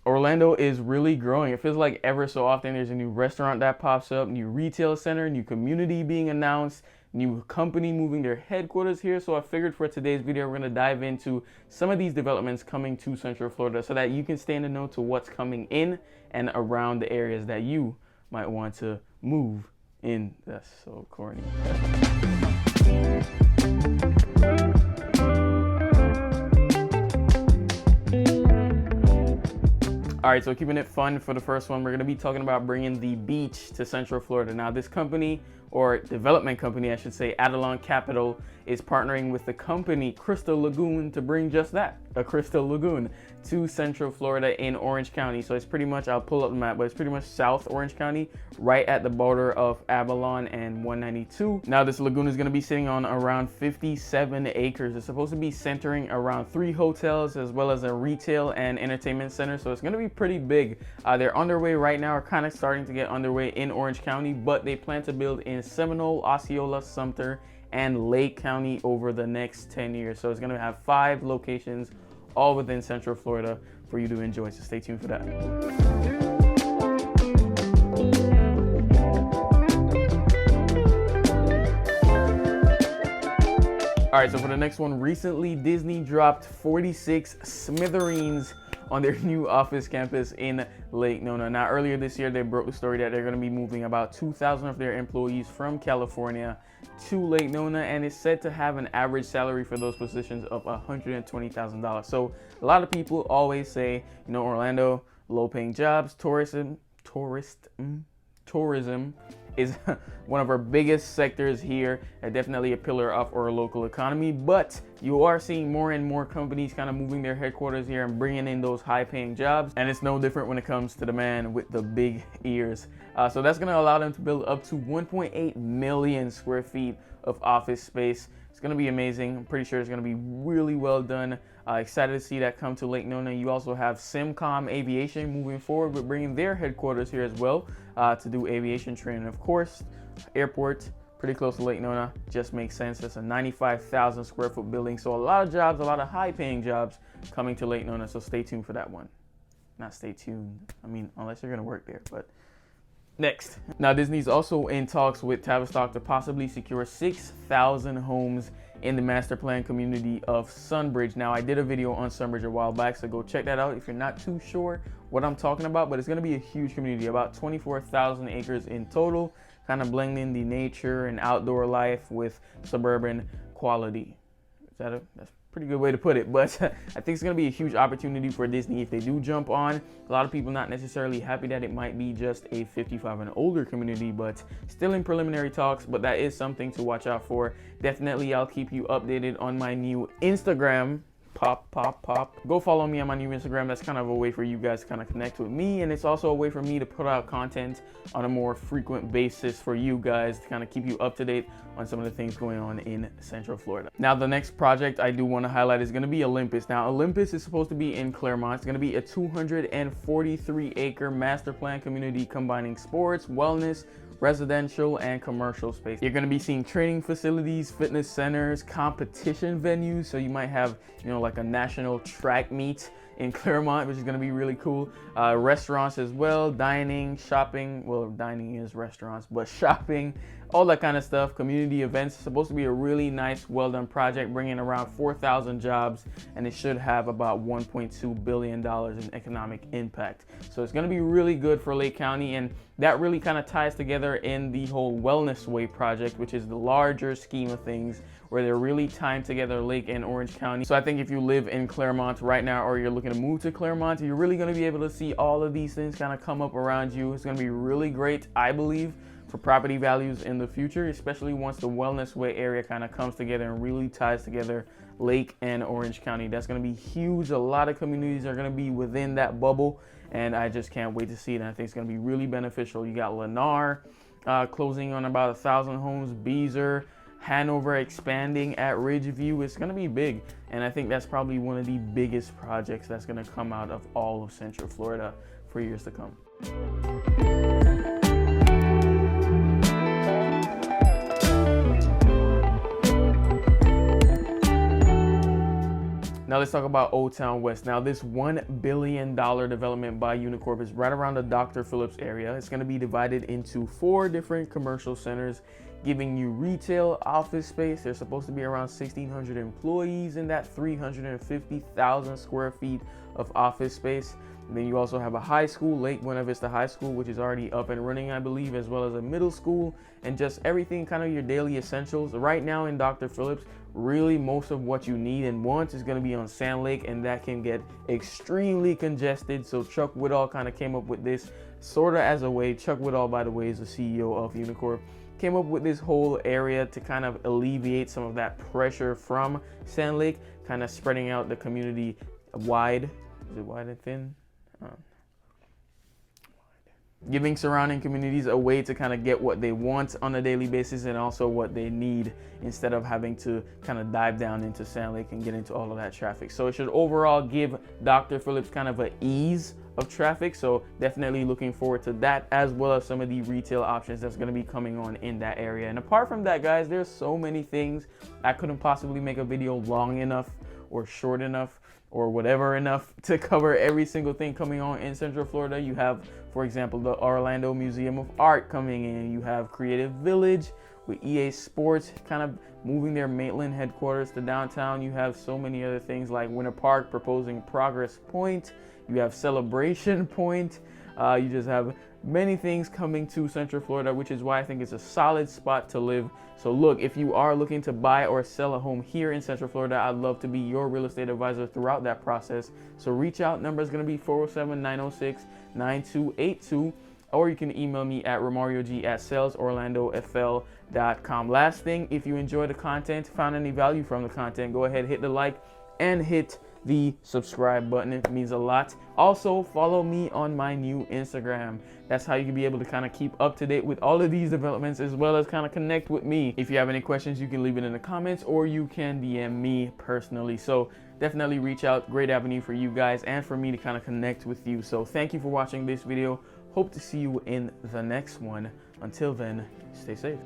Orlando is really growing. It feels like ever so often there's a new restaurant that pops up, new retail center, new community being announced, new company moving their headquarters here. So I figured for today's video, we're going to dive into some of these developments coming to Central Florida so that you can stay in the know to what's coming in and around the areas that you might want to move in. That's so corny. All right, so keeping it fun for the first one, we're gonna be talking about bringing the beach to Central Florida. Now this company, or development company, I should say, Adelon Capital, is partnering with the company Crystal Lagoon to bring just that, a Crystal Lagoon, to Central Florida in Orange County. So it's pretty much, I'll pull up the map, but it's pretty much South Orange County, right at the border of Avalon and 192. Now this lagoon is gonna be sitting on around 57 acres. It's supposed to be centering around 3 hotels as well as a retail and entertainment center. So it's gonna be pretty big. They're underway right now, or kind of starting to get underway in Orange County, but they plan to build in Seminole, Osceola, Sumter, and Lake County over the next 10 years. So it's gonna have 5 locations all within Central Florida for you to enjoy. So stay tuned for that. All right, so for the next one, recently Disney dropped 46 smithereens on their new office campus in Lake Nona. Now, earlier this year, they broke the story that they're going to be moving about 2,000 of their employees from California to Lake Nona, and it's said to have an average salary for those positions of $120,000. So a lot of people always say, you know, Orlando, low-paying jobs, tourism is one of our biggest sectors here, and definitely a pillar of our local economy. But you are seeing more and more companies kind of moving their headquarters here and bringing in those high-paying jobs, and it's no different when it comes to the man with the big ears. So that's going to allow them to build up to 1.8 million square feet of office space. It's going to be amazing. I'm pretty sure it's going to be really well done. Excited to see that come to Lake Nona. You also have Simcom Aviation moving forward with bringing their headquarters here as well to do aviation training. Of course, airport pretty close to Lake Nona, just makes sense. It's a 95,000 square foot building. So a lot of jobs, a lot of high paying jobs coming to Lake Nona. So stay tuned for that one. Not stay tuned. I mean, unless you're going to work there, but next. Now, Disney's also in talks with Tavistock to possibly secure 6,000 homes in the master plan community of Sunbridge. Now, I did a video on Sunbridge a while back, so go check that out if you're not too sure what I'm talking about. But it's going to be a huge community, about 24,000 acres in total, kind of blending the nature and outdoor life with suburban quality. That's a pretty good way to put it, but I think it's going to be a huge opportunity for Disney if they do jump on. A lot of people not necessarily happy that it might be just a 55 and older community, but still in preliminary talks. But that is something to watch out for. Definitely, I'll keep you updated on my new Instagram. Pop. Go follow me on my new Instagram. That's kind of a way for you guys to kind of connect with me, and it's also a way for me to put out content on a more frequent basis for you guys to kind of keep you up to date on some of the things going on in Central Florida. Now, the next project I do want to highlight is going to be Olympus. Now, Olympus is supposed to be in Claremont. It's going to be a 243-acre master plan community combining sports, wellness, residential, and commercial space. You're going to be seeing training facilities, fitness centers, competition venues. So you might have, you know, like a national track meet in Claremont, which is going to be really cool. Restaurants as well, dining, shopping. Well, dining is restaurants, but shopping, all that kind of stuff. Community events. It's supposed to be a really nice, well done project, bringing around 4,000 jobs, and it should have about $1.2 billion in economic impact. So it's going to be really good for Lake County, and that really kind of ties together in the whole Wellness Way project, which is the larger scheme of things, where they're really tying together Lake and Orange County. So I think if you live in Claremont right now, or you're looking to move to Claremont, you're really going to be able to see all of these things kind of come up around you. It's going to be really great, I believe, for property values in the future, especially once the Wellness Way area kind of comes together and really ties together Lake and Orange County. That's going to be huge. A lot of communities are going to be within that bubble, and I just can't wait to see it. And I think it's going to be really beneficial. You got Lennar closing on about 1,000 homes, Beezer, Hanover expanding at Ridgeview. It's going to be big, and I think that's probably one of the biggest projects that's going to come out of all of Central Florida for years to come. Now let's talk about Old Town West. Now this $1 billion development by Unicorp is right around the Dr. Phillips area. It's going to be divided into 4 different commercial centers, giving you retail, office space. There's supposed to be around 1,600 employees in that 350,000 square feet of office space. And then you also have a high school, Lake Buena Vista High School, which is already up and running, I believe, as well as a middle school, and just everything, kind of your daily essentials. Right now in Dr. Phillips, really most of what you need and want is going to be on Sand Lake, and that can get extremely congested. So Chuck Woodall kind of came up with this sort of as a way. Chuck Woodall, by the way, is the CEO of Unicorp. Came up with this whole area to kind of alleviate some of that pressure from Sand Lake, kind of spreading out the community wide. Is it wide and thin? Giving surrounding communities a way to kind of get what they want on a daily basis and also what they need, instead of having to kind of dive down into Sand Lake and get into all of that traffic. So it should overall give Dr. Phillips kind of an ease of traffic. So definitely looking forward to that, as well as some of the retail options that's going to be coming on in that area. And apart from that, guys, there's so many things. I couldn't possibly make a video long enough or short enough or whatever enough to cover every single thing coming on in Central Florida. You have, for example, the Orlando Museum of Art coming in. You have Creative Village with EA Sports kind of moving their Maitland headquarters to downtown. You have so many other things like Winter Park proposing Progress Point. You have Celebration Point. You just have many things coming to Central Florida, which is why I think it's a solid spot to live. So look, if you are looking to buy or sell a home here in Central Florida, I'd love to be your real estate advisor throughout that process. So reach out. Number is going to be 407-906-9282, or you can email me at romario.g@salesorlandofl.com. Last thing, if you enjoy the content, found any value from the content, go ahead, hit the like and hit the subscribe button. It means a lot. Also, follow me on my new Instagram. That's how you can be able to kind of keep up to date with all of these developments, as well as kind of connect with me. If you have any questions, you can leave it in the comments, or you can DM me personally. So definitely reach out. Great avenue for you guys and for me to kind of connect with you. So thank you for watching this video. Hope to see you in the next one. Until then, stay safe.